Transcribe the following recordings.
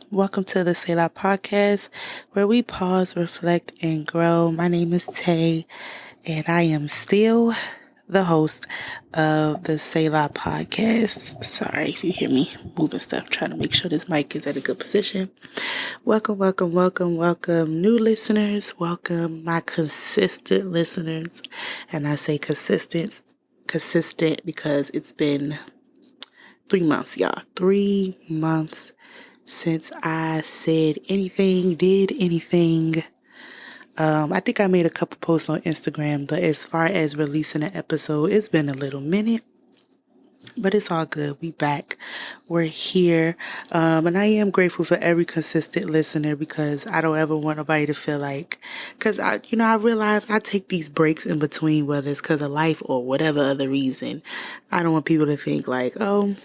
Welcome to the Selah podcast, where we pause, reflect, and grow. My name is Tay, and I am still the host of the Selah podcast. Sorry if you hear me moving stuff, trying to make sure this mic is at a good position. Welcome, new listeners. Welcome, my consistent listeners. And I say consistent because it's been 3 months, y'all. 3 months since I said anything, did anything. I think I made a couple posts on Instagram, but as far as releasing an episode, it's been a little minute, but it's all good. We back. We're here. And I am grateful for every consistent listener because I don't ever want nobody to feel like, cause I realize I take these breaks in between, whether it's cause of life or whatever other reason. I don't want people to think like, oh,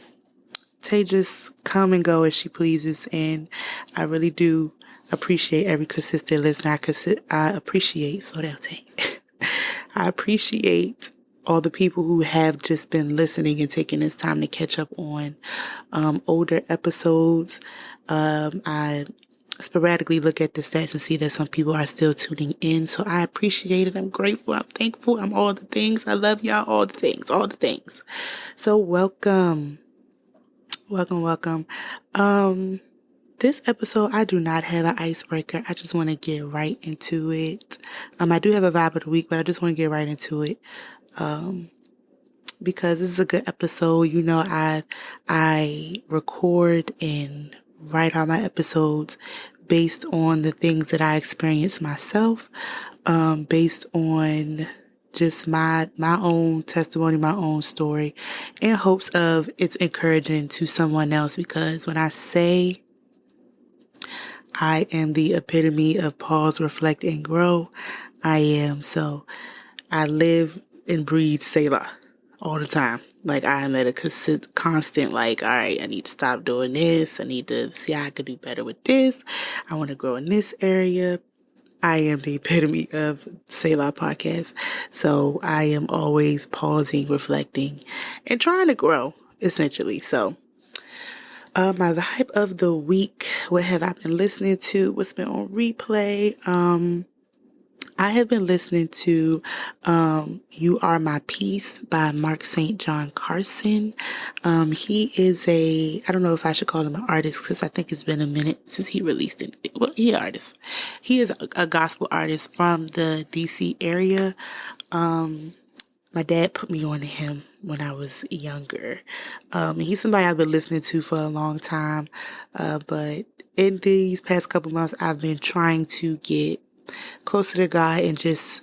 Tay just come and go as she pleases, and I really do appreciate every consistent listener. I appreciate, slow down, Tay. I appreciate all the people who have just been listening and taking this time to catch up on older episodes. I sporadically look at the stats and see that some people are still tuning in, so I appreciate it. I'm grateful. I'm thankful. I'm all the things. I love y'all. All the things. So welcome. This episode, I do not have an icebreaker. I just want to get right into it. I do have a vibe of the week, but I just want to get right into it. Because this is a good episode. You know, I record and write out my episodes based on the things that I experience myself, based on just my own testimony, my own story, in hopes of it's encouraging to someone else. Because when I say I am the epitome of pause, reflect, and grow, I am. So I live and breathe Selah all the time. Like I am at a constant, like, all right, I need to stop doing this. I need to see how I can do better with this. I want to grow in this area. I am the epitome of Selah podcast. So I am always pausing, reflecting, and trying to grow, essentially. So my vibe of the week, what have I been listening to? What's been on replay? I have been listening to You Are My Peace by Mark St. John Carson. He is I don't know if I should call him an artist because I think it's been a minute since he released it. Well, he's an artist. He is a gospel artist from the DC area. My dad put me on to him when I was younger. He's somebody I've been listening to for a long time. But in these past couple months, I've been trying to get closer to God and just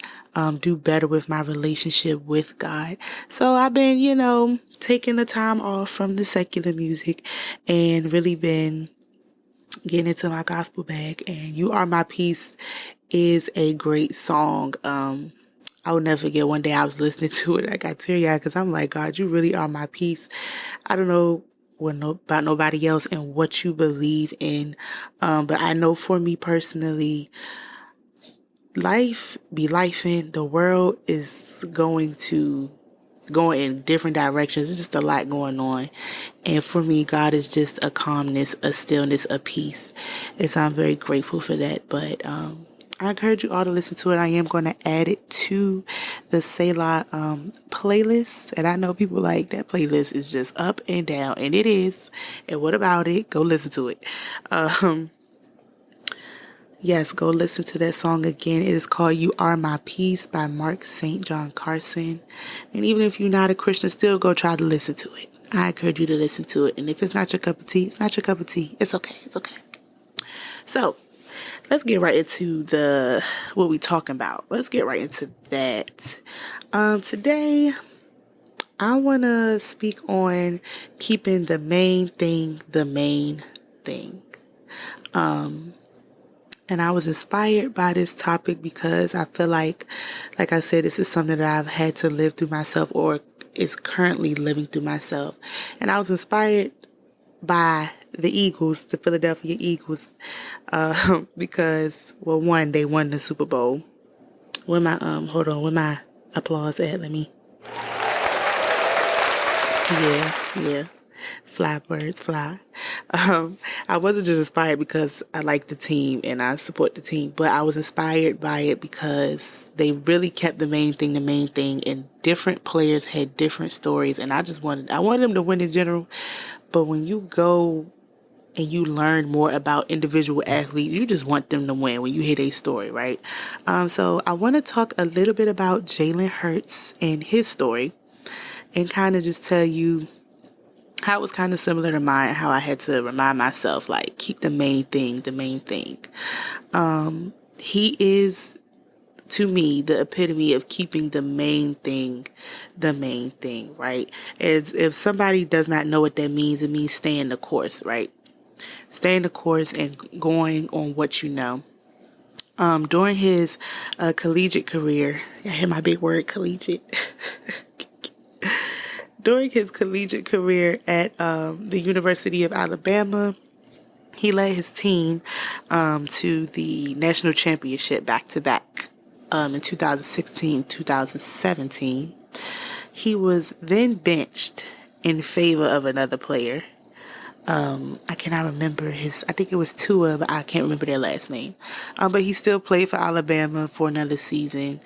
do better with my relationship with God. So I've been, taking the time off from the secular music and really been getting into my gospel bag. And You Are My Peace is a great song. I will never forget one day I was listening to it. I got teary-eyed because I'm like, God, you really are my peace. I don't know about nobody else and what you believe in. But I know for me personally, life be lifing. The world is going in different directions. There's just a lot going on. And for me, God is just a calmness, a stillness, a peace. And so I'm very grateful for that. But I encourage you all to listen to it. I am going to add it to the Selah playlist. And I know people like that playlist is just up and down. And it is. And what about it? Go listen to it. Yes, go listen to that song again. It is called You Are My Peace by Mark St. John Carson. And even if you're not a Christian, still go try to listen to it. I encourage you to listen to it. And if it's not your cup of tea, it's not your cup of tea. It's okay. It's okay. So let's get right into what we talking about. Let's get right into that. Today, I want to speak on keeping the main thing the main thing. And I was inspired by this topic because I feel like I said, this is something that I've had to live through myself or is currently living through myself. And I was inspired by the Eagles, the Philadelphia Eagles, because, well, one, they won the Super Bowl. Where my applause at? Let me. Yeah. Fly birds fly. I wasn't just inspired because I like the team and I support the team, but I was inspired by it because they really kept the main thing, and different players had different stories, and I wanted them to win in general. But when you go and you learn more about individual athletes, you just want them to win when you hear their story, right? So I want to talk a little bit about Jalen Hurts and his story, and kind of just tell you how it was kind of similar to mine, how I had to remind myself, like, keep the main thing, the main thing. He is, to me, the epitome of keeping the main thing, right? As if somebody does not know what that means, it means staying the course, right? Staying the course and going on what you know. During his collegiate career, I hear my big word, collegiate. During his collegiate career at the University of Alabama, he led his team to the national championship back to back in 2016, 2017. He was then benched in favor of another player. I cannot remember I think it was Tua, but I can't remember their last name. But he still played for Alabama for another season.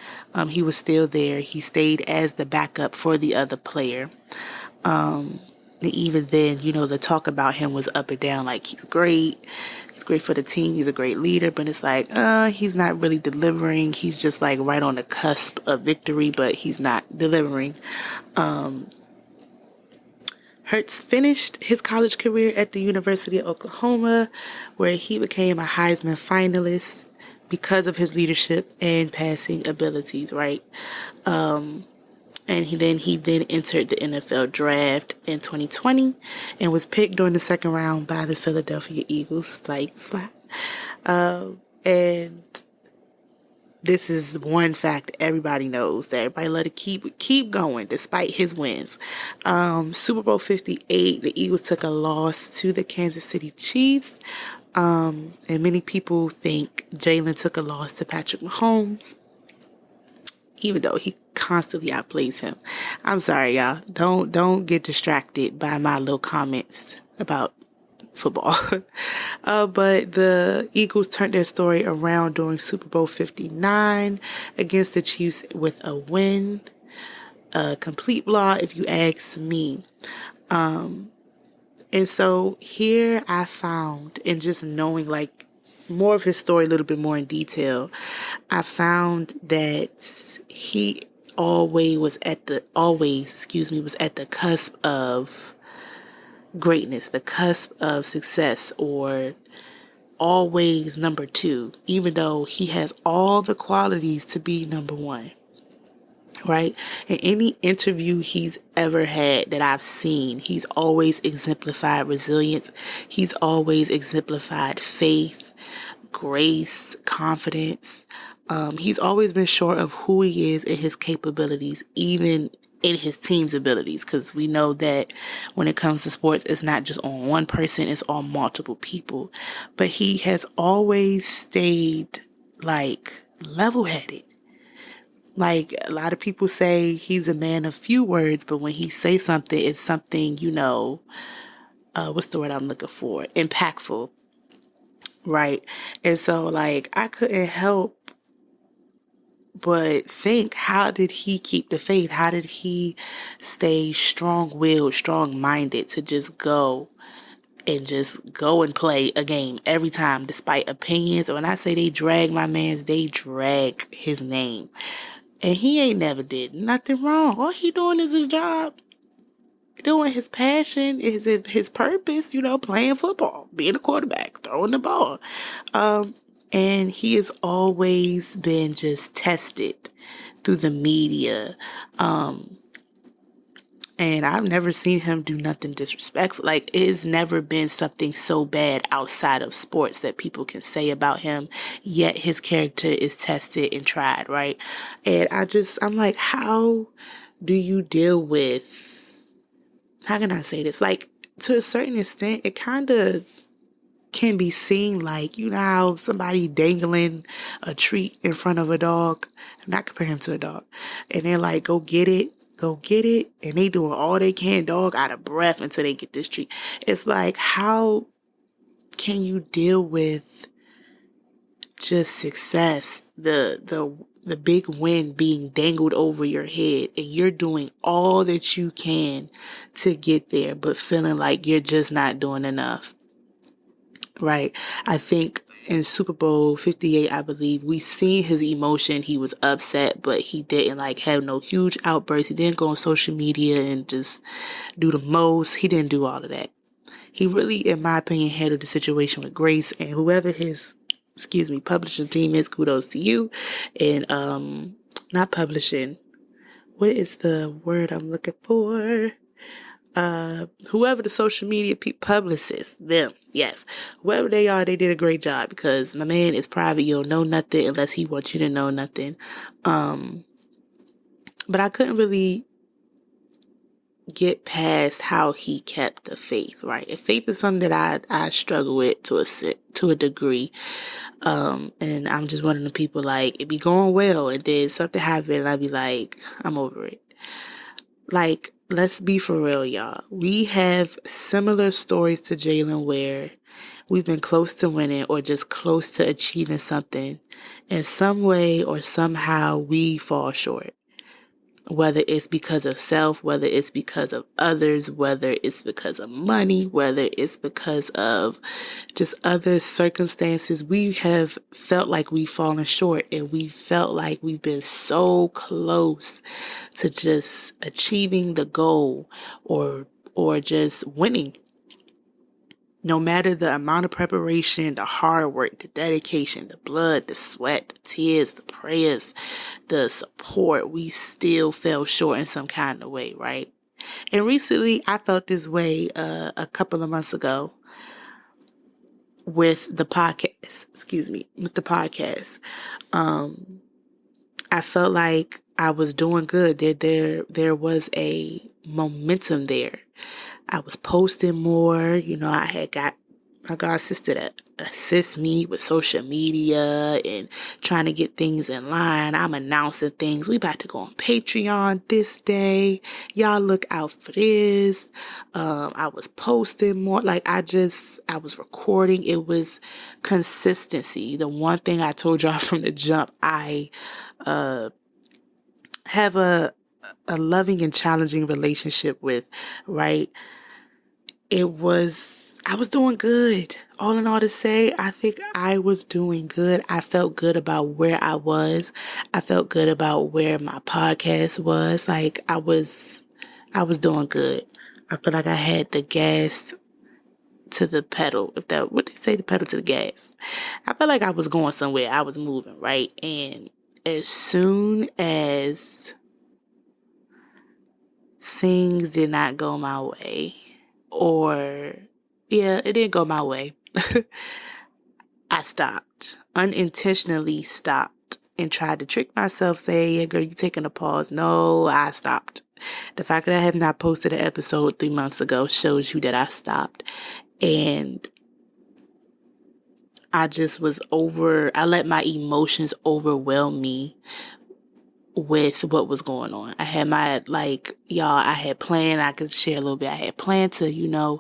He was still there. He stayed as the backup for the other player. And even then, the talk about him was up and down. Like, he's great. He's great for the team. He's a great leader. But it's like, he's not really delivering. He's just like right on the cusp of victory, but he's not delivering. Hurts finished his college career at the University of Oklahoma, where he became a Heisman finalist because of his leadership and passing abilities, right? And he then entered the NFL draft in 2020 and was picked during the second round by the Philadelphia Eagles. And this is one fact everybody knows, that everybody let it keep going despite his wins. Super Bowl 58, the Eagles took a loss to the Kansas City Chiefs. And many people think Jalen took a loss to Patrick Mahomes, even though he constantly outplays him. I'm sorry, y'all. Don't get distracted by my little comments about football. But the Eagles turned their story around during Super Bowl 59 against the Chiefs with a win. A complete blah, if you ask me. And so here I found, and just knowing like more of his story a little bit more in detail, I found that he was at the cusp of greatness, the cusp of success, or always number two, even though he has all the qualities to be number one. Right? In any interview he's ever had that I've seen, he's always exemplified resilience. He's always exemplified faith, grace, confidence. He's always been sure of who he is and his capabilities, even in his team's abilities, because we know that when it comes to sports, it's not just on one person, it's on multiple people. But he has always stayed like level-headed. Like, a lot of people say he's a man of few words, but when he says something, it's something, what's the word I'm looking for? Impactful. Right? And so, like, I couldn't help but think, how did he keep the faith? How did he stay strong-willed, strong-minded to just go and play a game every time, despite opinions? When I say they drag my man's, they drag his name. And he ain't never did nothing wrong. All he doing is his job, doing his passion, is his purpose, playing football, being a quarterback, throwing the ball. And he has always been just tested through the media. And I've never seen him do nothing disrespectful. Like, it's never been something so bad outside of sports that people can say about him, yet his character is tested and tried, right? And I'm like, how do you deal with, how can I say this? Like, to a certain extent, it kind of can be seen like, how somebody dangling a treat in front of a dog. I'm not comparing him to a dog. And they're like, go get it. And they doing all they can, dog, out of breath until they get this treat. It's like, how can you deal with just success, the big win being dangled over your head, and you're doing all that you can to get there, but feeling like you're just not doing enough? Right. I think in Super Bowl 58, I believe, we seen his emotion. He was upset, but he didn't like have no huge outbursts. He didn't go on social media and just do the most. He didn't do all of that. He really, in my opinion, handled the situation with grace, and whoever his, publishing team is, kudos to you. And, not publishing. What is the word I'm looking for? Whoever the social media publicists, them, yes, whoever they are, they did a great job, because my man is private. You'll know nothing unless he wants you to know nothing. But I couldn't really get past how he kept the faith, right? And faith is something that I struggle with to a degree. And I'm just one of the people, like, it be going well and then something happened and I be like, I'm over it. Like, let's be for real, y'all. We have similar stories to Jalen where we've been close to winning or just close to achieving something. In some way or somehow we fall short. Whether it's because of self, whether it's because of others, whether it's because of money, whether it's because of just other circumstances, we have felt like we've fallen short, and we felt like we've been so close to just achieving the goal or just winning. No matter the amount of preparation, the hard work, the dedication, the blood, the sweat, the tears, the prayers, the support, we still fell short in some kind of way, right? And recently, I felt this way a couple of months ago with the podcast. I felt like I was doing good. There was a momentum there. I was posting more. I had got my god sister to assist me with social media and trying to get things in line. I'm announcing things. We about to go on Patreon this day. Y'all look out for this. I was posting more. Like, I was recording. It was consistency. The one thing I told y'all from the jump, I have a loving and challenging relationship with, right? I was doing good. All in all, to say, I think I was doing good. I felt good about where I was. I felt good about where my podcast was. Like, I was doing good. I feel like I had the gas to the pedal. What they say, the pedal to the gas. I felt like I was going somewhere. I was moving, right? And as soon as things did not go my way, it didn't go my way, I stopped. Unintentionally stopped and tried to trick myself, say, yeah, girl, you taking a pause. No, I stopped. The fact that I have not posted an episode 3 months ago shows you that I stopped. And I let my emotions overwhelm me with what was going on. I had I had planned, I could share a little bit. I had planned to,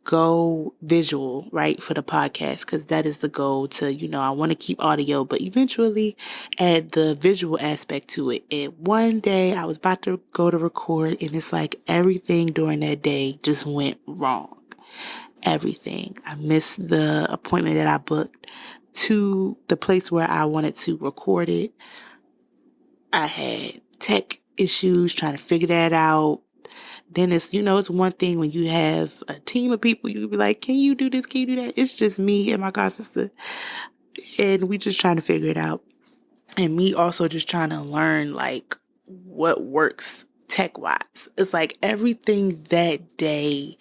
go visual, right, for the podcast, because that is the goal to, I want to keep audio, but eventually add the visual aspect to it. And one day I was about to go to record, and it's like everything during that day just went wrong. Everything. I missed the appointment that I booked to the place where I wanted to record it. I had tech issues trying to figure that out. Then it's one thing when you have a team of people, you can be like, can you do this? Can you do that? It's just me and my god sister. And we just trying to figure it out. And me also just trying to learn, like, what works tech-wise. It's like everything that day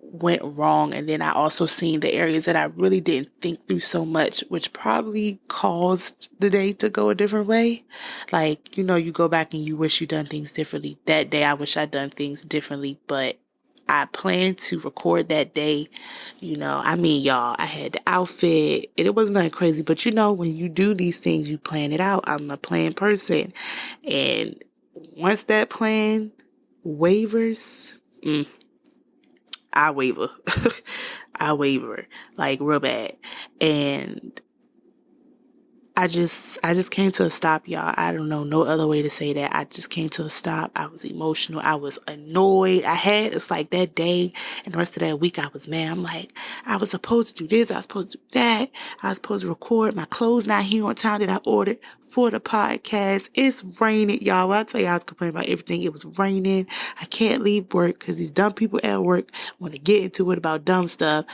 went wrong. And then I also seen the areas that I really didn't think through so much, which probably caused the day to go a different way. Like, you go back and you wish you'd done things differently. That day, I wish I'd done things differently, but I planned to record that day. Y'all, I had the outfit and it wasn't nothing crazy, but when you do these things, you plan it out. I'm a planned person. And once that plan wavers, I waver. I waver like real bad. And I just came to a stop, y'all. I don't know no other way to say that. I just came to a stop. I was emotional. I was annoyed. It's like that day and the rest of that week I was mad. I'm like, I was supposed to do this. I was supposed to do that. I was supposed to record. My clothes not here on time that I ordered for the podcast. It's raining, y'all. When I tell you I was complaining about everything, it was raining. I can't leave work because these dumb people at work want to get into it about dumb stuff.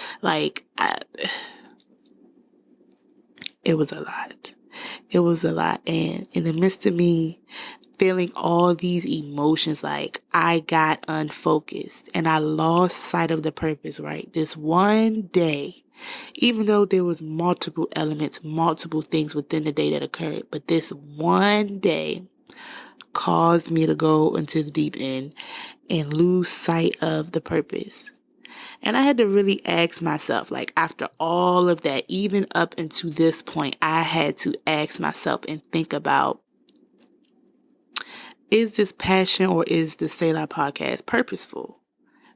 It was a lot. It was a lot. And in the midst of me feeling all these emotions, like I got unfocused and I lost sight of the purpose, right? This one day, even though there was multiple elements, multiple things within the day that occurred, but this one day caused me to go into the deep end and lose sight of the purpose. And I had to really ask myself, like after all of that, even up until this point, I had to ask myself and think about, is this passion or is the Selah podcast purposeful?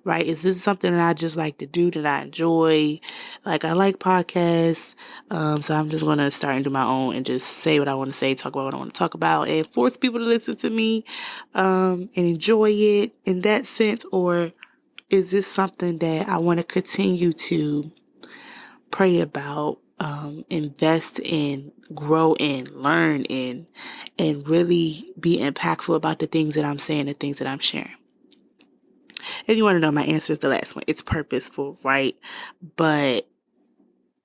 Right? Is this something that I just like to do, that I enjoy? Like I like podcasts. So I'm just going to start and do my own and just say what I want to say, talk about what I want to talk about and force people to listen to me, and enjoy it in that sense. Or is this something that I want to continue to pray about, invest in, grow in, learn in, and really be impactful about the things that I'm saying, the things that I'm sharing? If you want to know, my answer is the last one. It's purposeful, right? But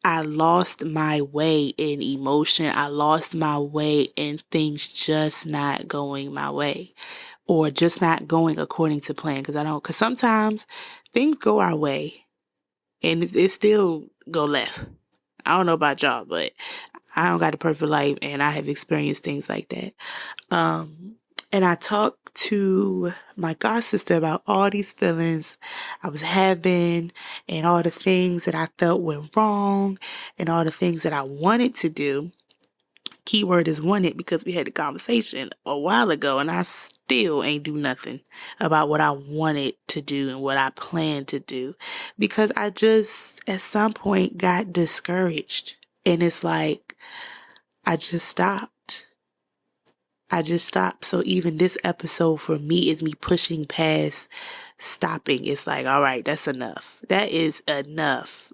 I lost my way in emotion. I lost my way in things just not going my way or just not going according to plan. Because sometimes things go our way and it still go left. I don't know about y'all, but I don't got a perfect life and I have experienced things like that. And I talked to my god sister about all these feelings I was having and all the things that I felt went wrong and all the things that I wanted to do. Keyword is wanted, because we had a conversation a while ago and I still ain't do nothing about what I wanted to do and what I planned to do, because I just at some point got discouraged. And it's like, I just stopped. So even this episode for me is me pushing past stopping. It's like, all right, that's enough. That is enough.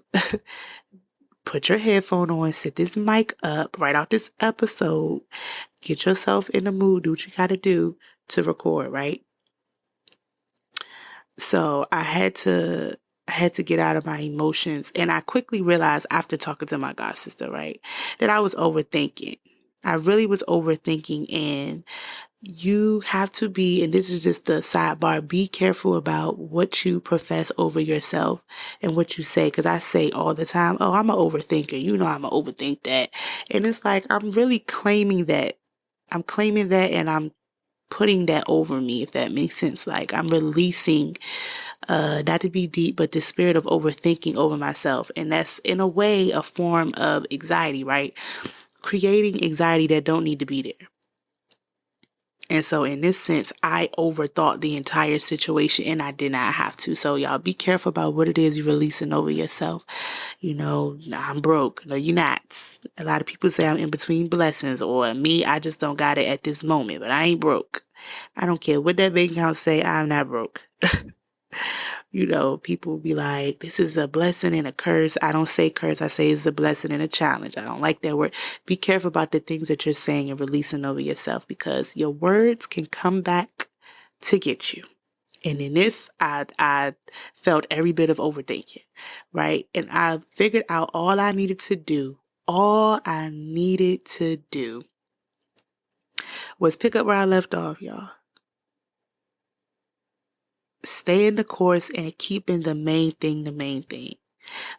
Put your headphone on, set this mic up, write out this episode, get yourself in the mood, do what you got to do to record, right? So I had to get out of my emotions. And I quickly realized after talking to my god sister, right, that I was overthinking. I really was overthinking, and you have to be, and this is just the sidebar, be careful about what you profess over yourself and what you say. Because I say all the time, oh, I'm an overthinker. You know, I'm going to overthink that. And it's like, I'm really claiming that. I'm claiming that and I'm putting that over me, if that makes sense. Like I'm releasing, not to be deep, but the spirit of overthinking over myself. And that's in a way a form of anxiety, right? Creating anxiety that don't need to be there. And so in this sense, I overthought the entire situation and I did not have to. So y'all be careful about what it is you're releasing over yourself. You know, I'm broke. No, you're not. A lot of people say I'm in between blessings, or me, I just don't got it at this moment, but I ain't broke. I don't care what that bank account say, I'm not broke. You know, people be like, this is a blessing and a curse. I don't say curse. I say it's a blessing and a challenge. I don't like that word. Be careful about the things that you're saying and releasing over yourself, because your words can come back to get you. And in this, I felt every bit of overthinking, right? And I figured out all I needed to do was pick up where I left off, y'all. Stay in the course and keeping the main thing,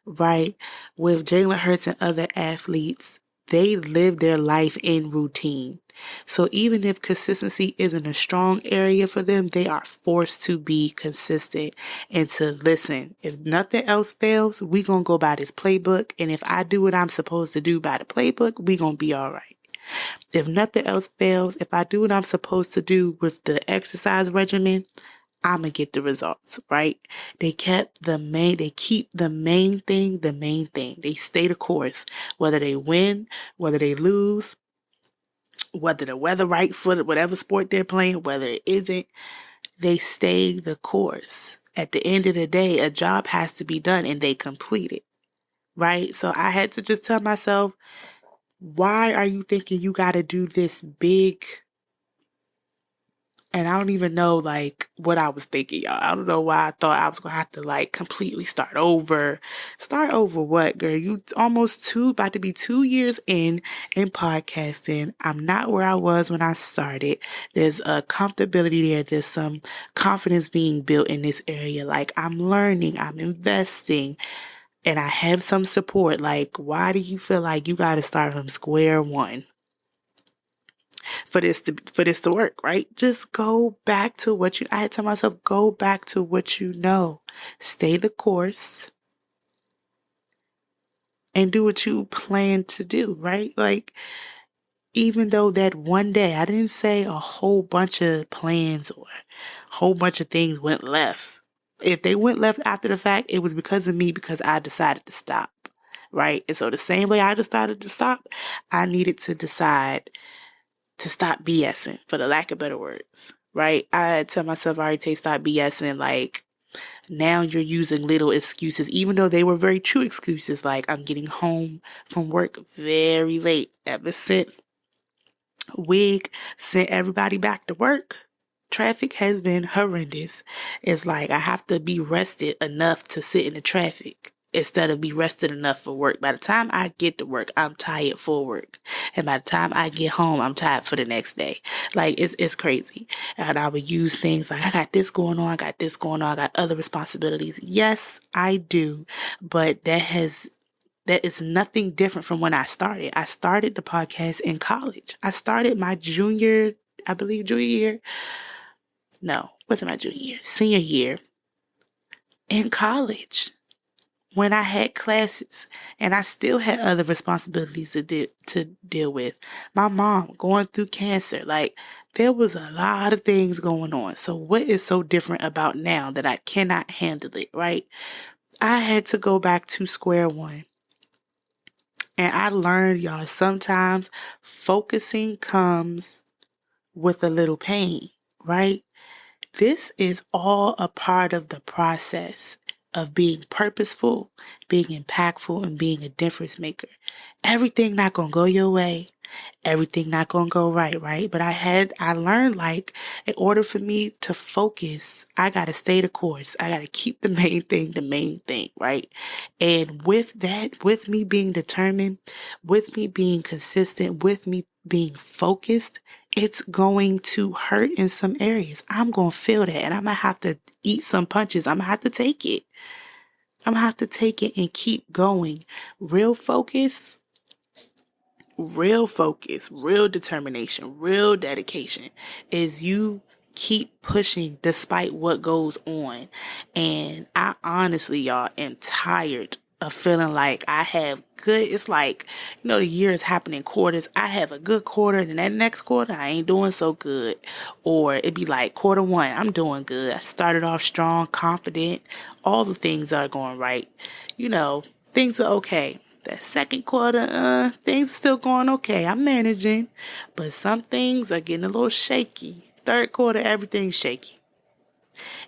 right? With Jalen Hurts and other athletes, they live their life in routine. So even if consistency isn't a strong area for them, they are forced to be consistent and to listen. If nothing else fails, we gonna go by this playbook. And if I do what I'm supposed to do by the playbook, we gonna be all right. If nothing else fails, if I do what I'm supposed to do with the exercise regimen, I'm going to get the results, right? They keep the main thing, the main thing. They stay the course, whether they win, whether they lose, whether the weather right for whatever sport they're playing, whether it isn't, they stay the course. At the end of the day, a job has to be done and they complete it, right? So I had to just tell myself, why are you thinking you got to do this big? And I don't even know like what I was thinking, y'all. I don't know why I thought I was going to have to like completely start over. Start over what, girl? You about to be 2 years in podcasting. I'm not where I was when I started. There's a comfortability there. There's some confidence being built in this area. Like I'm learning, I'm investing, and I have some support. Like, why do you feel like you got to start from square one for this to work, right? Just go back to I had to tell myself, go back to what you know. Stay the course and do what you plan to do, right? Like, even though that one day, I didn't say a whole bunch of plans or a whole bunch of things went left. If they went left after the fact, it was because of me, because I decided to stop, right? And so the same way I decided to stop, I needed to decide to stop BSing, for the lack of better words, right? I tell myself, all right, stop BSing. Like, now you're using little excuses, even though they were very true excuses. Like, I'm getting home from work very late. Ever since Wig sent everybody back to work, traffic has been horrendous. It's like I have to be rested enough to sit in the traffic instead of be rested enough for work. By the time I get to work, I'm tired for work. And by the time I get home, I'm tired for the next day. Like, it's crazy. And I would use things like, I got this going on, I got this going on, I got other responsibilities. Yes, I do. But that is nothing different from when I started. I started the podcast in college. I started my junior year. No, what's my junior year? Senior year in college, when I had classes and I still had other responsibilities to deal with. My mom going through cancer. Like, there was a lot of things going on. So what is so different about now that I cannot handle it, right? I had to go back to square one. And I learned, y'all, sometimes focusing comes with a little pain, right? This is all a part of the process of being purposeful, being impactful, and being a difference maker. Everything not gonna go your way. Everything not gonna go right? But I learned, like, in order for me to focus, I gotta stay the course. I gotta keep the main thing, right? And with that, with me being determined, with me being consistent, with me being focused, it's going to hurt in some areas. I'm gonna feel that, and I'm gonna have to eat some punches. I'm gonna have to take it. I'm gonna have to take it and keep going. Real focus, real determination, real dedication is you keep pushing despite what goes on. And I honestly, y'all, am tired of feeling like I have it's like, the year is happening quarters. I have a good quarter, and that next quarter I ain't doing so good. Or it'd be like quarter one, I'm doing good. I started off strong, confident. All the things are going right. Things are okay. That second quarter, things are still going okay. I'm managing, but some things are getting a little shaky. Third quarter, everything's shaky.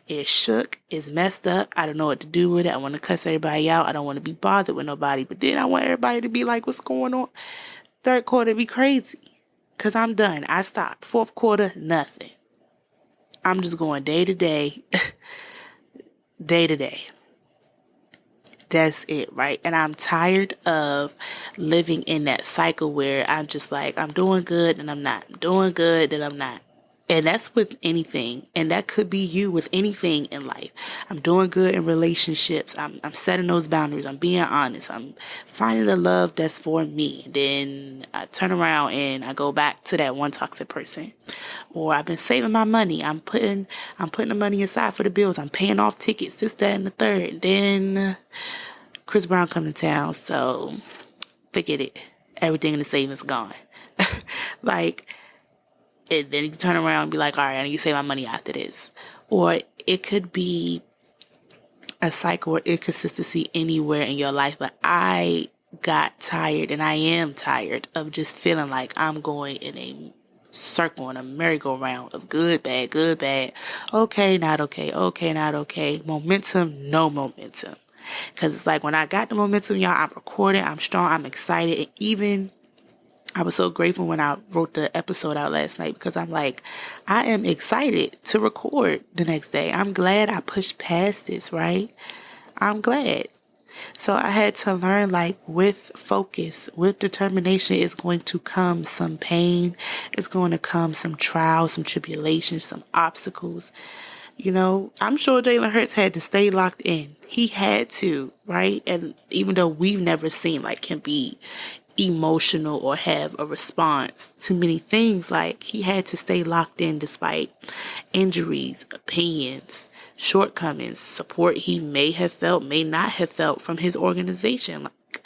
It's shook. It's messed up. I don't know what to do with it. I want to cuss everybody out. I don't want to be bothered with nobody. But then I want everybody to be like, what's going on? Third quarter be crazy. Because I'm done. I stopped. Fourth quarter, nothing. I'm just going day to day. Day to day. That's it, right? And I'm tired of living in that cycle where I'm just like, I'm doing good and I'm not. I'm doing good and I'm not. And that's with anything. And that could be you with anything in life. I'm doing good in relationships. I'm setting those boundaries. I'm being honest. I'm finding the love that's for me. Then I turn around and I go back to that one toxic person. Or I've been saving my money. I'm putting the money aside for the bills. I'm paying off tickets, this, that, and the third. Then Chris Brown come to town. So forget it. Everything in the savings gone. Like, and then you turn around and be like, all right, I need to save my money after this. or it could be a cycle or inconsistency anywhere in your life. But I got tired, and I am tired of just feeling like I'm going in a circle, in a merry-go-round of good, bad, okay, not okay, not okay, momentum, no momentum. Because it's like when I got the momentum, y'all, I'm recording, I'm strong, I'm excited. And even I was so grateful when I wrote the episode out last night, because I'm like, I am excited to record the next day. I'm glad I pushed past this, right? I'm glad. So I had to learn, like, with focus, with determination, is going to come some pain. It's going to come some trials, some tribulations, some obstacles. I'm sure Jalen Hurts had to stay locked in. He had to, right? And even though we've never seen, like, him be emotional or have a response to many things, like, he had to stay locked in despite injuries, opinions, shortcomings, support he may have felt, may not have felt from his organization. Like,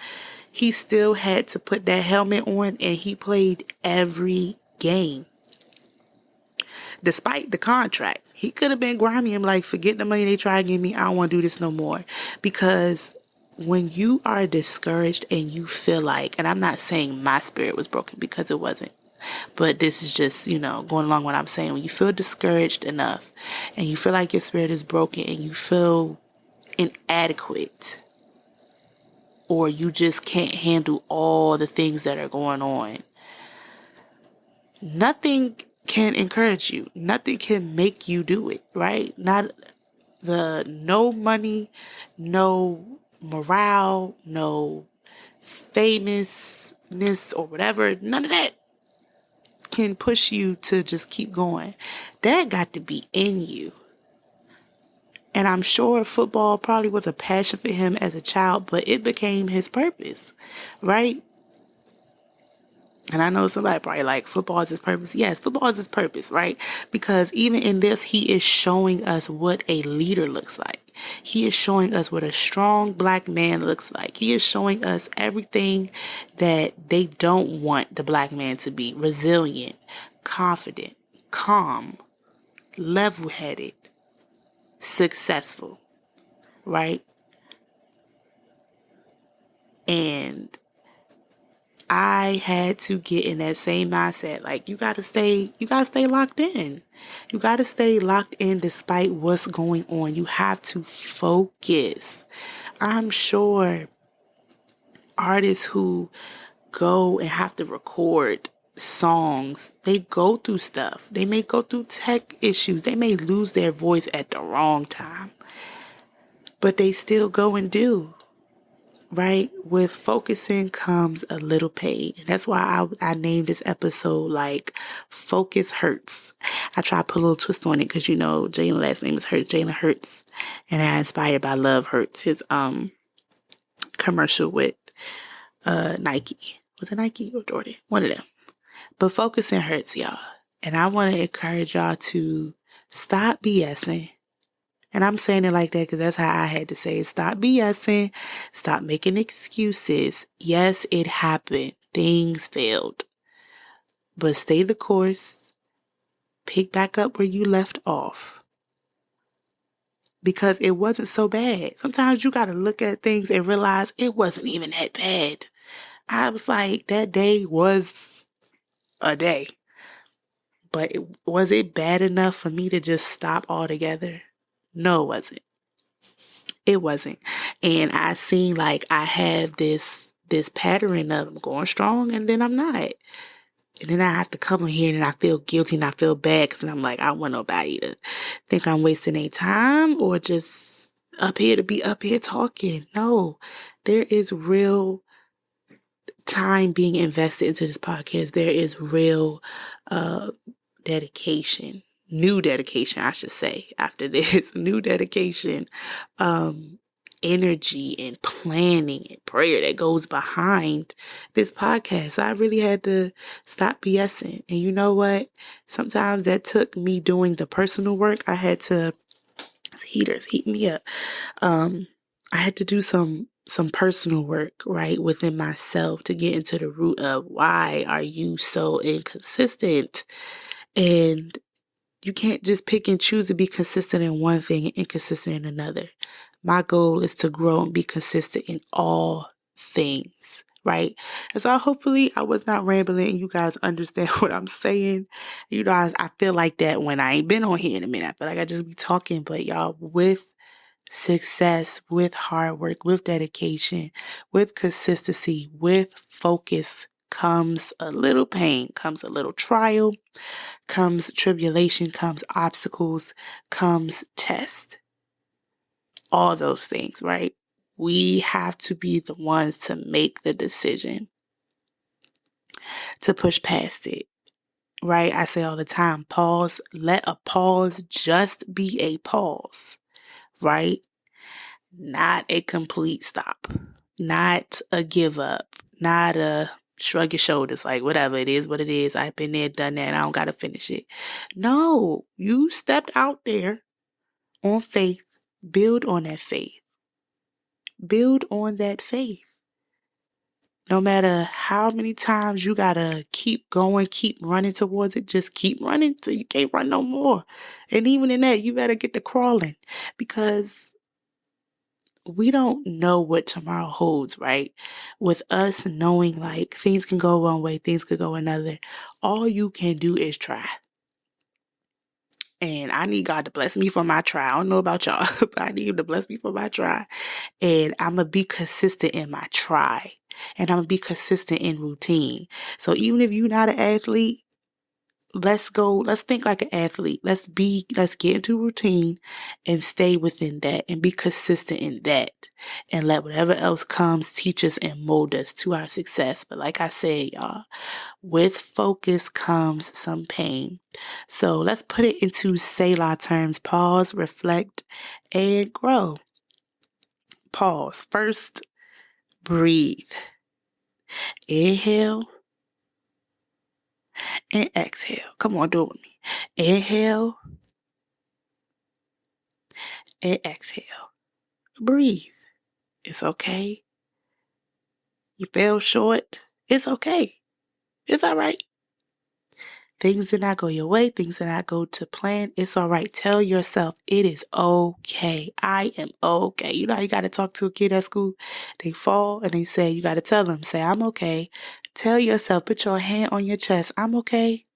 he still had to put that helmet on, and he played every game. Despite the contract, he could have been grimy and like, forget the money they try to give me. I don't want to do this no more. Because when you are discouraged and you feel like, and I'm not saying my spirit was broken, because it wasn't, but this is just, going along what I'm saying. When you feel discouraged enough and you feel like your spirit is broken and you feel inadequate, or you just can't handle all the things that are going on, nothing can encourage you. Nothing can make you do it, right? No money, no morale, no famousness or whatever. None of that can push you to just keep going. That got to be in you. And I'm sure football probably was a passion for him as a child, but it became his purpose, right? And I know somebody probably like, football is his purpose. Yes, football is his purpose, right? Because even in this, he is showing us what a leader looks like. He is showing us what a strong black man looks like. He is showing us everything that they don't want the black man to be: resilient, confident, calm, level-headed, successful, right? And I had to get in that same mindset. Like, you gotta stay locked in. You gotta stay locked in despite what's going on. You have to focus. I'm sure artists who go and have to record songs, they go through stuff. They may go through tech issues. They may lose their voice at the wrong time, but they still go and do. Right? With focusing comes a little pain. And that's why I named this episode, like, Focus Hurts. I try to put a little twist on it because, Jalen's last name is Hurts, Jalen Hurts. And I inspired by Love Hurts, his commercial with Nike. Was it Nike or Jordan? One of them. But focusing hurts, y'all. And I want to encourage y'all to stop BSing. And I'm saying it like that because that's how I had to say it. Stop BSing. Stop making excuses. Yes, it happened. Things failed. But stay the course. Pick back up where you left off. Because it wasn't so bad. Sometimes you got to look at things and realize it wasn't even that bad. I was like, that day was a day. But was it bad enough for me to just stop altogether? No, it wasn't. It wasn't. And I seen, like, I have this pattern of I'm going strong and then I'm not. And then I have to come in here and I feel guilty and I feel bad because I'm like, I don't want nobody to think I'm wasting their time or just up here to be up here talking. No, there is real time being invested into this podcast. There is real dedication. New dedication, I should say, after this. New dedication, energy and planning and prayer that goes behind this podcast. I really had to stop BSing. And you know what? Sometimes that took me doing the personal work. I had to, heaters heat me up. I had to do some personal work, right, within myself to get into the root of why are you so inconsistent? And You can't just pick and choose to be consistent in one thing and inconsistent in another. My goal is to grow and be consistent in all things, right? And so hopefully I was not rambling and you guys understand what I'm saying. You guys, I feel like that when I ain't been on here in a minute. I feel like I just be talking, but y'all, with success, with hard work, with dedication, with consistency, with focus comes a little pain, comes a little trial, comes tribulation, comes obstacles, comes test. All those things, right? We have to be the ones to make the decision to push past it, right? I say all the time, pause, let a pause just be a pause, right? Not a complete stop, not a give up, not a shrug your shoulders like whatever, it is what it is. I've been there, done that, and I don't got to finish it. No, you stepped out there on faith, build on that faith. Build on that faith. No matter how many times you gotta keep going, keep running towards it, just keep running till you can't run no more. And even in that, you better get to crawling because we don't know what tomorrow holds, right? With us knowing like things can go one way, things could go another. All you can do is try. And I need God to bless me for my try. I don't know about y'all, but I need him to bless me for my try. And I'm going to be consistent in my try. And I'm going to be consistent in routine. So even if you're not an athlete, let's think like an athlete. Let's get into routine and stay within that and be consistent in that. And let whatever else comes teach us and mold us to our success. But like I said, y'all, with focus comes some pain. So let's put it into Selah terms. Pause, reflect, and grow. Pause. First, breathe. Inhale and exhale. Come on, do it with me. Inhale and exhale. Breathe. It's okay. You fell short. It's okay. It's all right. Things did not go your way. Things did not go to plan. It's all right. Tell yourself it is okay. I am okay. You know how you got to talk to a kid at school? They fall and they say, you got to tell them, say, I'm okay. Tell yourself, put your hand on your chest. I'm okay.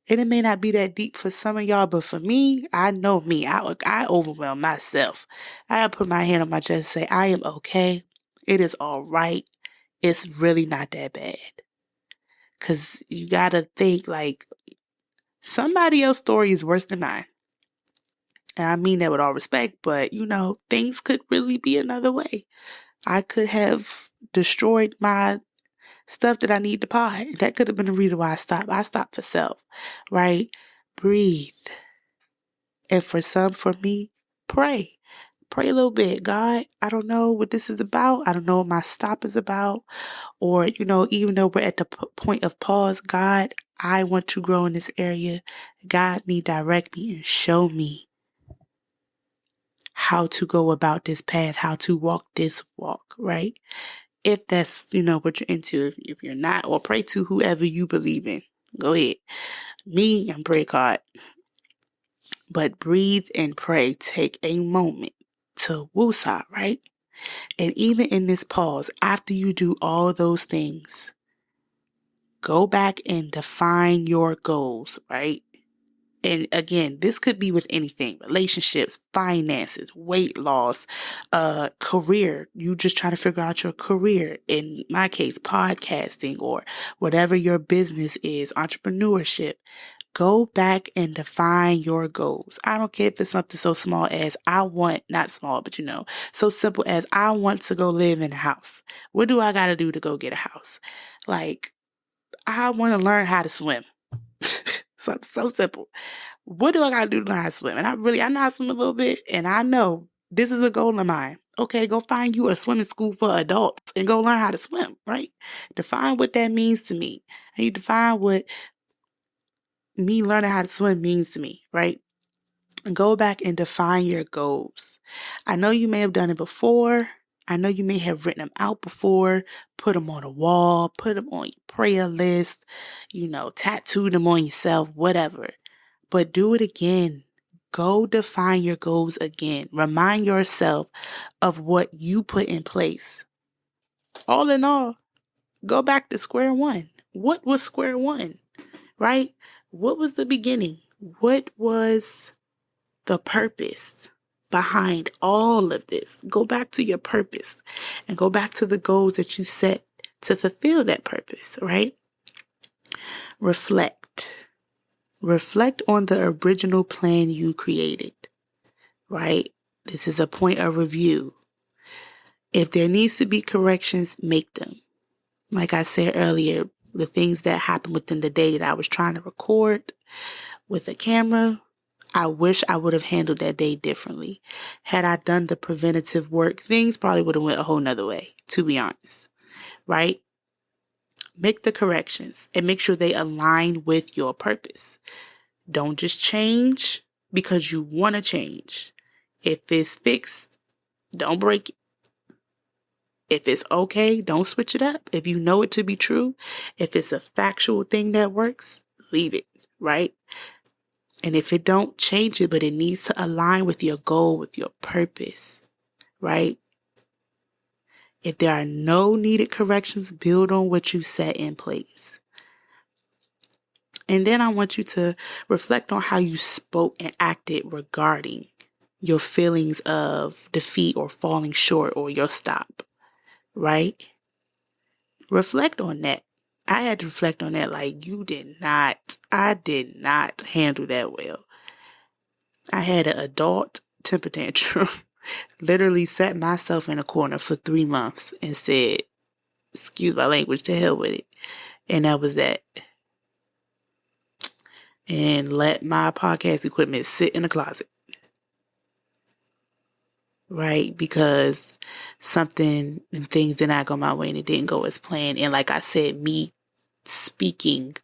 And it may not be that deep for some of y'all, but for me, I know me. I overwhelm myself. I put my hand on my chest and say, I am okay. It is all right. It's really not that bad. Because you got to think like somebody else's story is worse than mine. And I mean that with all respect, but things could really be another way. I could have destroyed my stuff that I need to buy. That could have been the reason why I stopped. I stopped for self, right? Breathe. And for me, pray. Pray a little bit. God, I don't know what this is about. I don't know what my stop is about. Or, even though we're at the point of pause, God, I want to grow in this area. Guide me, direct me, and show me how to go about this path, how to walk this walk, right? If that's, what you're into. If you're not, or pray to whoever you believe in. Go ahead. Me, I'm pray God. But breathe and pray. Take a moment to woosah, right? And even in this pause, after you do all those things, go back and define your goals, right? And again, this could be with anything: relationships, finances, weight loss, career. You just trying to figure out your career. In my case, podcasting or whatever your business is, entrepreneurship. Go back and define your goals. I don't care if it's something so small as not small, but so simple as I want to go live in a house. What do I got to do to go get a house? Like, I want to learn how to swim. So simple. What do I got to do to learn how to swim? And I know how to swim a little bit, and I know this is a goal of mine. Okay, go find you a swimming school for adults and go learn how to swim, right? Define what that means to me. And you define what me learning how to swim means to me, right? And go back and define your goals. I know you may have done it before. I know you may have written them out before, put them on a wall, put them on your prayer list, tattooed them on yourself, whatever. but do it again. Go define your goals again. Remind yourself of what you put in place. All in all, go back to square one. What was square one, right? What was the beginning? What was the purpose behind all of this? Go back to your purpose and go back to the goals that you set to fulfill that purpose, right? Reflect. Reflect on the original plan you created, right? This is a point of review. If there needs to be corrections, make them. Like I said earlier, the things that happened within the day that I was trying to record with a camera, I wish I would have handled that day differently. Had I done the preventative work, things probably would have went a whole nother way, to be honest, right? Make the corrections and make sure they align with your purpose. Don't just change because you want to change. If it's fixed, don't break it. If it's okay, don't switch it up. If you know it to be true, if it's a factual thing that works, leave it, right? And if it don't, change it, but it needs to align with your goal, with your purpose, right? If there are no needed corrections, build on what you set in place. And then I want you to reflect on how you spoke and acted regarding your feelings of defeat or falling short or your stop, right? Reflect on that. I had to reflect on that like I did not handle that well. I had an adult temper tantrum. Literally sat myself in a corner for 3 months and said, excuse my language, to hell with it. And that was that. And let my podcast equipment sit in the closet. Right? Because something and things did not go my way and it didn't go as planned. And like I said, me speaking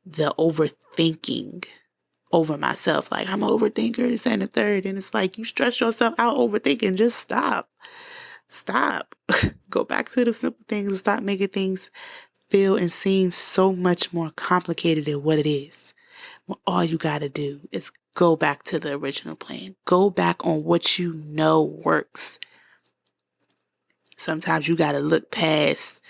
the overthinking over myself. Like, I'm an overthinker, this and the third. And it's like, you stress yourself out overthinking. Just stop. Stop. Go back to the simple things and stop making things feel and seem so much more complicated than what it is. Well, all you got to do is go back to the original plan. Go back on what you know works. Sometimes you got to look past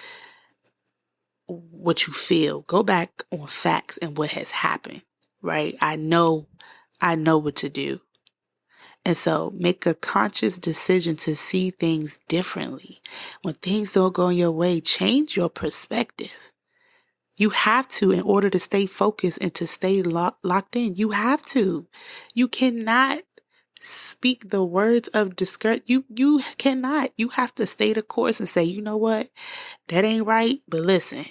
what you feel. Go back on facts and what has happened, right? I know what to do. And so make a conscious decision to see things differently. When things don't go your way, change your perspective. You have to, in order to stay focused and to stay locked in. You have to. You cannot speak the words of discouragement. You cannot. You have to stay the course and say, you know what? That ain't right. But listen,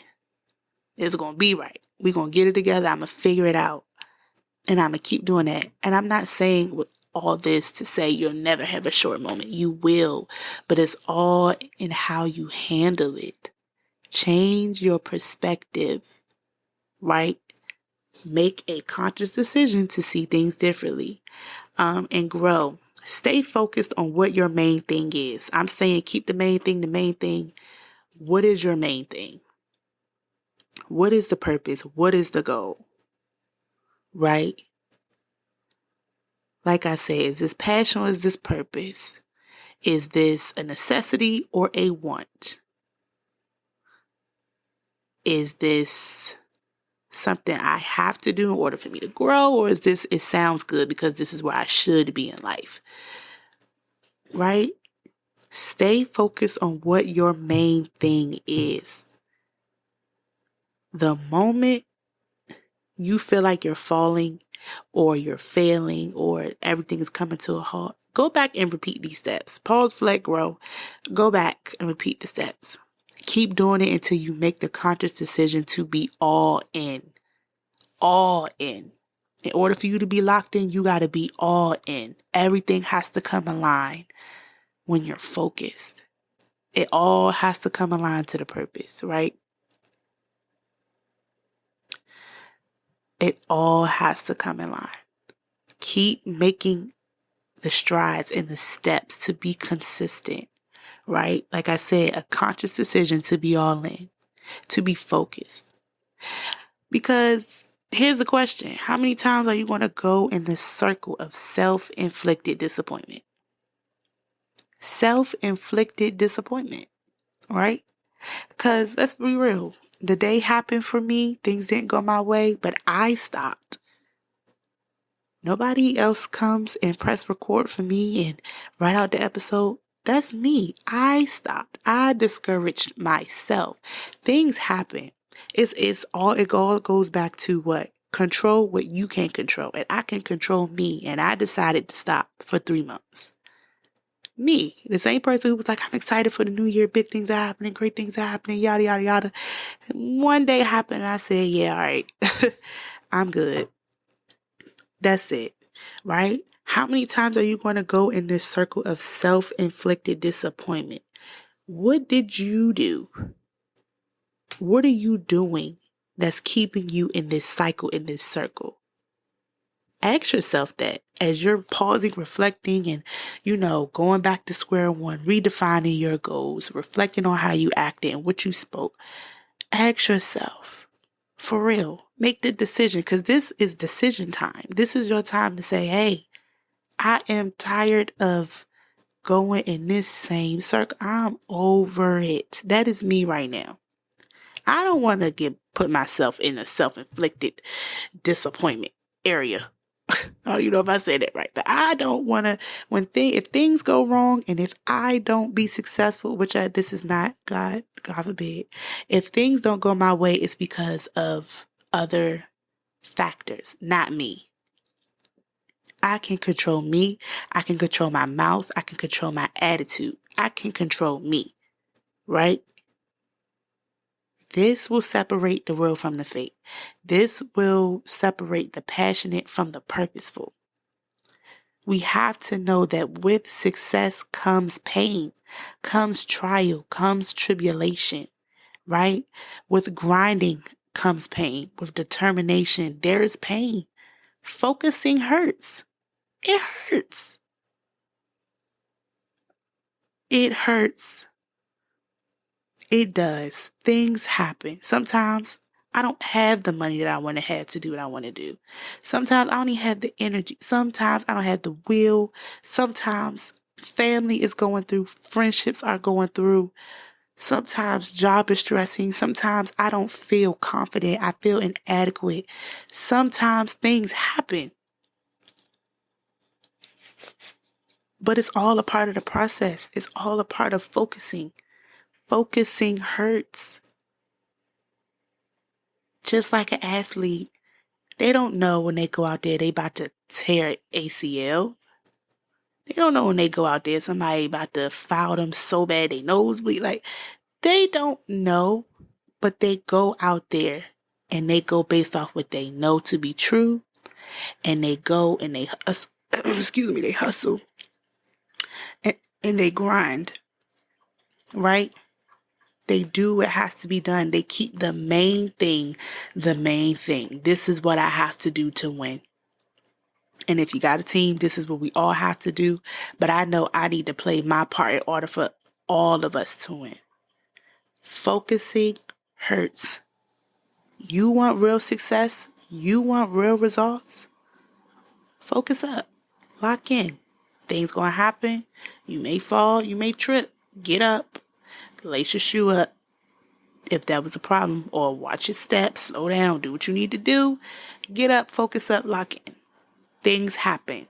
it's going to be right. We're going to get it together. I'm going to figure it out. And I'm going to keep doing that. And I'm not saying with all this to say you'll never have a short moment. You will. But it's all in how you handle it. Change your perspective, right? Make a conscious decision to see things differently, and grow. Stay focused on what your main thing is. I'm saying keep the main thing the main thing. What is your main thing? What is the purpose? What is the goal? Right? Like I said, is this passion or is this purpose? Is this a necessity or a want? Is this something I have to do in order for me to grow? Or is this, it sounds good because this is where I should be in life? Right? Stay focused on what your main thing is. The moment you feel like you're falling or you're failing or everything is coming to a halt, go back and repeat these steps. Pause, reflect, grow. Go back and repeat the steps. Keep doing it until you make the conscious decision to be all in. All in. In order for you to be locked in, you got to be all in. Everything has to come aligned when you're focused. It all has to come aligned to the purpose, right? It all has to come in line. Keep making the strides and the steps to be consistent, right? Like I said, a conscious decision to be all in, to be focused. Because Here's the question. How many times are you going to go in this circle of self-inflicted disappointment? Self-inflicted disappointment, right? Because let's be real. The day happened for me. Things didn't go my way, but I stopped. Nobody else comes and press record for me and write out the episode. That's me. I stopped. I discouraged myself. Things happen. It all goes back to what? Control what you can control. And I can control me. And I decided to stop for 3 months. Me, the same person who was like, I'm excited for the new year, big things are happening, great things are happening, yada, yada, yada. One day happened and I said, yeah, all right, I'm good. That's it, right? How many times are you going to go in this circle of self-inflicted disappointment? What did you do? What are you doing that's keeping you in this cycle, in this circle? Ask yourself that as you're pausing, reflecting, and, going back to square one, redefining your goals, reflecting on how you acted and what you spoke. Ask yourself, for real, make the decision, because this is decision time. This is your time to say, hey, I am tired of going in this same circle. I'm over it. That is me right now. I don't want to put myself in a self-inflicted disappointment area. I don't even know if I said that right, but I don't want to, if things go wrong and if I don't be successful, this is not, God forbid, if things don't go my way, it's because of other factors, not me. I can control me. I can control my mouth. I can control my attitude. I can control me, right? This will separate the real from the fake. This will separate the passionate from the purposeful. We have to know that with success comes pain, comes trial, comes tribulation, right? With grinding comes pain. With determination, there is pain. Focusing hurts. It hurts. It hurts. It does. Things happen. Sometimes I don't have the money that I want to have to do what I want to do. Sometimes I don't even have the energy. Sometimes I don't have the will. Sometimes family is going through, friendships are going through. Sometimes job is stressing. Sometimes I don't feel confident. I feel inadequate. Sometimes things happen. But it's all a part of the process. It's all a part of focusing. Focusing hurts. Just like an athlete, they don't know when they go out there they about to tear ACL. They don't know when they go out there somebody about to foul them so bad they nose bleed. Like, they don't know, but they go out there and they go based off what they know to be true. And they go and they hustle, they hustle and they grind, right? They do what has to be done. They keep the main thing the main thing. This is what I have to do to win. And if you got a team, this is what we all have to do. But I know I need to play my part in order for all of us to win. Focusing hurts. You want real success? You want real results? Focus up. Lock in. Things gonna happen. You may fall. You may trip. Get up. Lace your shoe up if that was a problem. Or watch your steps. Slow down. Do what you need to do. Get up. Focus up. Lock in. Things happen.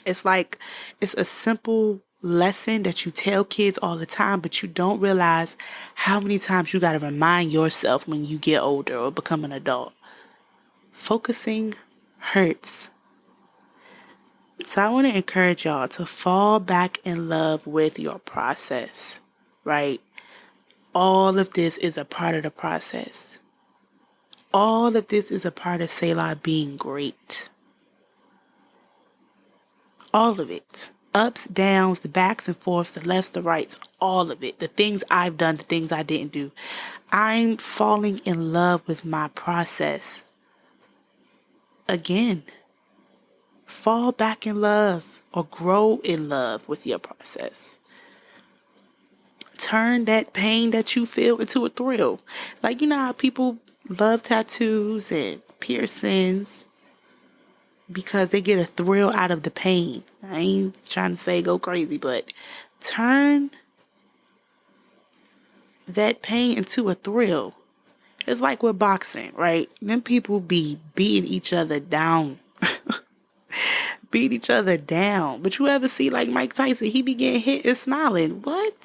It's a simple lesson that you tell kids all the time, but you don't realize how many times you got to remind yourself when you get older or become an adult. Focusing hurts. So I want to encourage y'all to fall back in love with your process, right? All of this is a part of the process. All of this is a part of Selah being great. All of it. Ups, downs, the backs and forths, the lefts, the rights, all of it. The things I've done, the things I didn't do. I'm falling in love with my process. Again, fall back in love or grow in love with your process. Turn that pain that you feel into a thrill. Like, you know how people love tattoos and piercings because they get a thrill out of the pain. I ain't trying to say go crazy, but turn that pain into a thrill. It's like with boxing, right? Them people be beating each other down. Beat each other down. But you ever see like Mike Tyson, he be getting hit and smiling. What?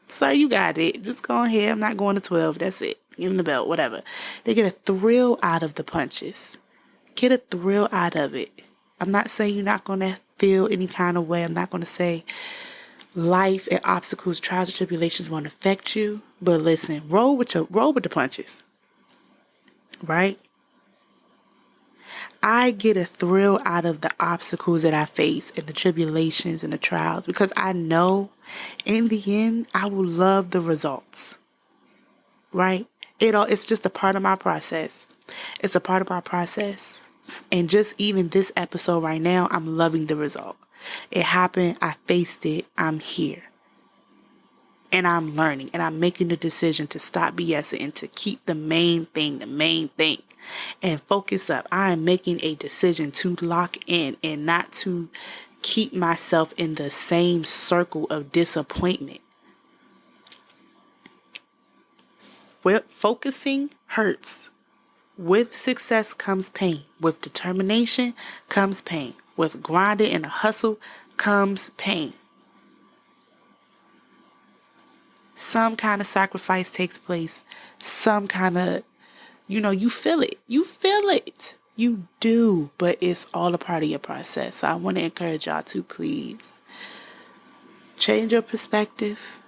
Sir, you got it. Just go ahead. I'm not going to 12. That's it. Give him the belt, whatever. They get a thrill out of the punches. Get a thrill out of it. I'm not saying you're not going to feel any kind of way. I'm not going to say life and obstacles, trials and tribulations won't affect you. But listen, roll with the punches. Right? I get a thrill out of the obstacles that I face and the tribulations and the trials because I know in the end I will love the results. Right? It's just a part of my process. It's a part of our process. And just even this episode right now, I'm loving the result. It happened. I faced it. I'm here. And I'm learning. And I'm making the decision to stop BSing and to keep the main thing. And focus up. I am making a decision to lock in and not to keep myself in the same circle of disappointment. Focusing hurts. With success comes pain. With determination comes pain. With grinding and a hustle comes pain. Some kind of sacrifice takes place. Some kind of, you feel it. You feel it. You do. But it's all a part of your process. So I want to encourage y'all to please change your perspective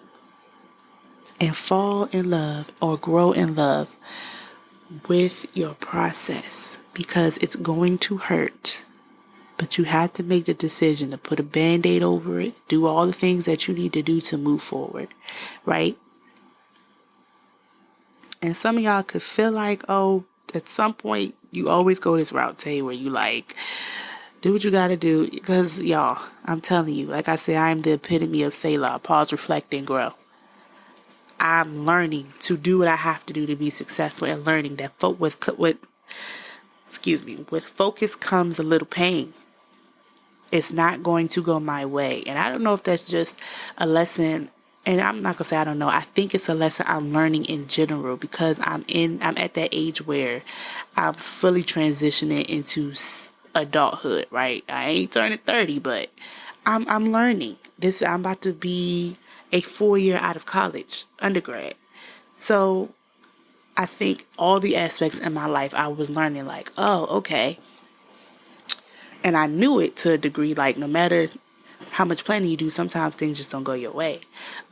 and fall in love or grow in love with your process, because it's going to hurt, but you have to make the decision to put a band-aid over it, do all the things that you need to do to move forward, right? And some of y'all could feel like, at some point you always go this route, Tay, where you like, do what you gotta do, because y'all, I'm telling you, like I said, I am the epitome of Selah, pause, reflect, and grow. I'm learning to do what I have to do to be successful, and learning that with focus comes a little pain. It's not going to go my way. And I don't know if that's just a lesson, and I'm not going to say I don't know. I think it's a lesson I'm learning in general, because I'm at that age where I'm fully transitioning into adulthood, right? I ain't turning 30, but I'm learning. I'm about to be a 4-year out of college, undergrad. So I think all the aspects in my life I was learning like, oh, okay. And I knew it to a degree, like no matter how much planning you do, sometimes things just don't go your way.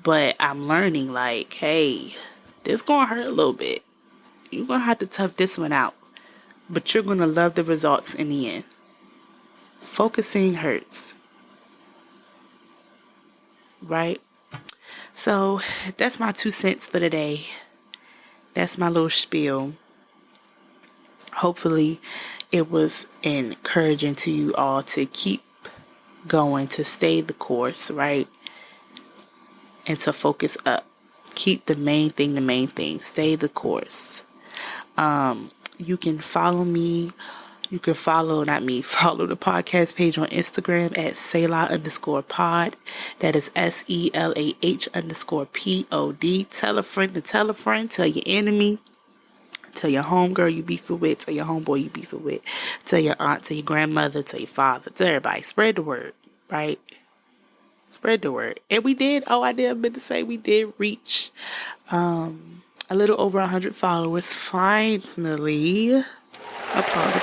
But I'm learning like, hey, this gonna hurt a little bit. You're gonna have to tough this one out. But you're gonna love the results in the end. Focusing hurts. Right? So that's my 2 cents for today. That's my little spiel. Hopefully it was encouraging to you all to keep going, to stay the course, right? And to focus up. Keep the main thing. Stay the course. You can follow me. You can follow the podcast page on Instagram at Selah_pod. That is SELAH_POD. Tell a friend to tell a friend. Tell your enemy. Tell your homegirl you beefing with. Tell your homeboy you beefing with. Tell your aunt. Tell your grandmother. Tell your father. Tell everybody. Spread the word. Right? Spread the word. And we did reach a little over 100 followers. Finally. Applause.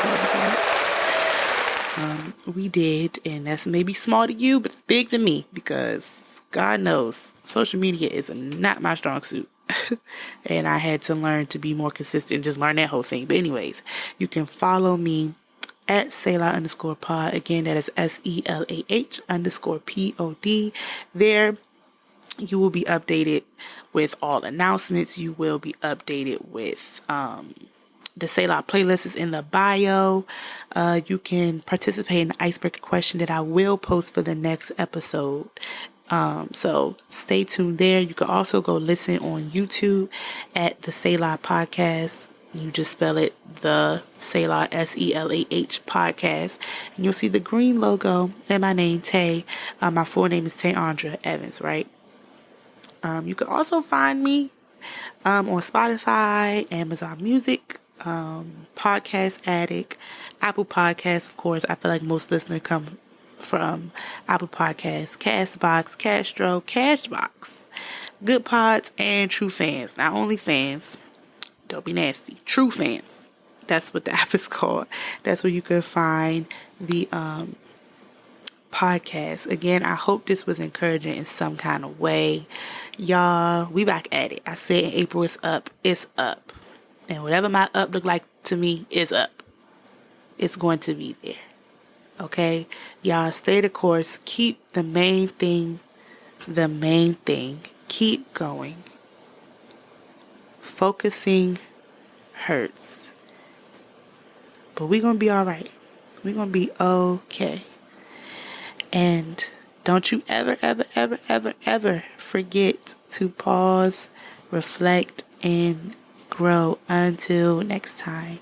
We did, and that's maybe small to you, but it's big to me, because God knows social media is not my strong suit. And I had to learn to be more consistent and just learn that whole thing. But anyways, you can follow me at Selah_pod. Again, that is SELAH_POD. There you will be updated with all announcements. You will be updated with the Selah playlist is in the bio. You can participate in the icebreaker question that I will post for the next episode. So stay tuned there. You can also go listen on YouTube at the Selah podcast. You just spell it the Selah, Selah podcast, and you'll see the green logo and my name, Tay. My full name is Tayandra Evans, right? You can also find me on Spotify, Amazon Music, Podcast Addict, Apple Podcasts. Of course, I feel like most listeners come from Apple Podcasts, Castbox, Castro, Cashbox, Good Pods, and True Fans. Not only fans, don't be nasty. True Fans. That's what the app is called. That's where you can find the podcast. Again, I hope this was encouraging in some kind of way. Y'all, we back at it. I said in April it's up. It's up. And whatever my up look like to me is up. It's going to be there. Okay? Y'all stay the course. Keep the main thing. Keep going. Focusing hurts. But we're going to be all right. We're going to be okay. And don't you ever forget to pause, reflect, and grow. Until next time.